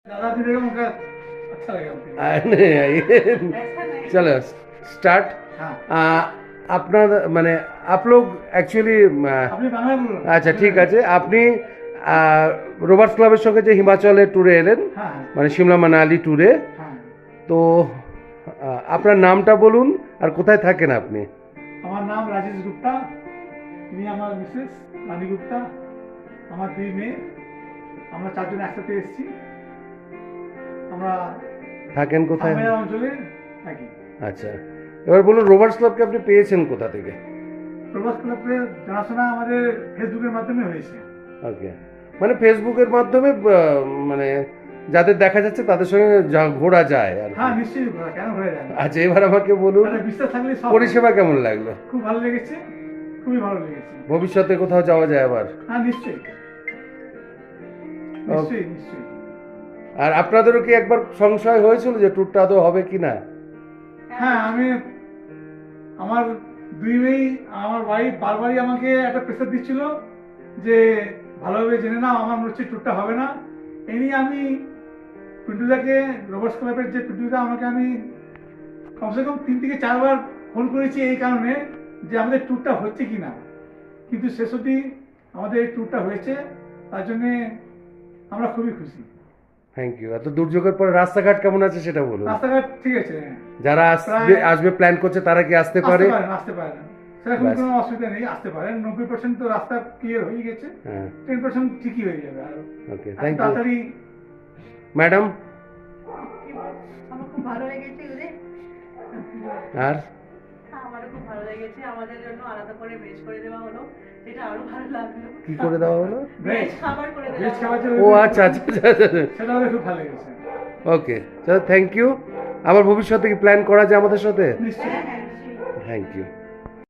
दादा भी देखो उनका अच्छा लगेगा। चलो स्टार्ट। हाँ আপনার মানে आप लोग एक्चुअली আপনি বাংলায় বলুন। আচ্ছা ঠিক আছে, আপনি রোভার্স ক্লাবের সঙ্গে যে হিমাচলে ট্যুরে এলেন, হ্যাঁ মানে সিমলা মানালি ট্যুরে, হ্যাঁ তো আপনার নামটা বলুন আর কোথায় থাকেন আপনি? আমার নাম রাজেশ গুপ্তা, ইনি আমার মিসেস রানী গুপ্তা, আমার 2 মেয়ে, আমরা 4 জন একসাথে এসেছি। আমরা থাকেন কোথায়? সামনের অঞ্চলে থাকি। আচ্ছা, এবার বলুন রোভার্স ক্লাবকে আপনি পেয়েছেন কোথা থেকে? প্রবাস ক্লাবের জানাশোনা আমাদের ফেসবুকের মাধ্যমে হয়েছে। ওকে, মানে ফেসবুকের মাধ্যমে মানে যাদের দেখা যাচ্ছে তাদের সঙ্গে ঘোরা যায় আর কি। হ্যাঁ নিশ্চয়ই ঘোরা, কেন ঘোরা যায় না? আচ্ছা, এবার আমাকে বলুন একটা বিশ্বাস থাকলে সব। পরিষেবা কেমন লাগলো? খুব ভালো লেগেছে, খুবই ভালো লেগেছে। ভবিষ্যতে কোথাও যাওয়া যায় আবার? হ্যাঁ নিশ্চয়ই নিশ্চয়ই নিশ্চয়ই। আর আপনাদেরও কি একবার সংশয় হয়েছিল যে ট্যুরটা আদৌ হবে কি না? হ্যাঁ আমি আমার 2 মেয়ে, আমার ওয়াইফ বারবারই আমাকে একটা প্রেসার দিচ্ছিল যে ভালোভাবে জেনে নাও, আমার মনে হচ্ছে ট্যুরটা হবে না। এই নিয়ে আমি পিন্টুদাকে, রোভার্স ক্লাবের যে পিন্টুদা, আমাকে আমি কমসে কম 3 থেকে 4 বার ফোন করেছি এই কারণে যে আমাদের ট্যুরটা হচ্ছে কি না। কিন্তু শেষ অবধি আমাদের এই ট্যুরটা হয়েছে, তার জন্যে আমরা খুবই খুশি। Thank you. এত দুর্যোগের পরে রাস্তাঘাট কেমন আছে সেটা বলুন। রাস্তাঘাট ঠিক আছে, যারা আসবে প্ল্যান করছে তারা কি আসতে পারে? আসতে পারেন, সেরকম ব্যাস। কোনো অসুবিধা নেই, আসতে পারেন। 90% তো রাস্তা ক্লিয়ার হয়ে গেছে, হ্যাঁ 10% ঠিকই হয়ে যাবে। আর ওকে, এত থ্যাংক ইউ তাড়াতাড়ি ম্যাডাম। আমার খুব ভালো লেগেছে ওদের। আর আমারও খুব ভালো লেগেছে, আমাদের জন্য আলাদা করে ভেজ করে দেওয়া হলো, সেটা আরো ভালো লাগলো। কি করে দেওয়া হলো? ভেজ খাবার করে ভেজ দেওয়া খাবার হলো। ও আচ্ছা আচ্ছা আচ্ছা। সেটা আমাদের খুব ভালো লেগেছে। ওকে, চলো থ্যাংক ইউ। আবার ভবিষ্যতে কি প্ল্যান করা যায় আমাদের সাথে? নিশ্চয়ই। হ্যাঁ হ্যাঁ নিশ্চয়ই। Thank you.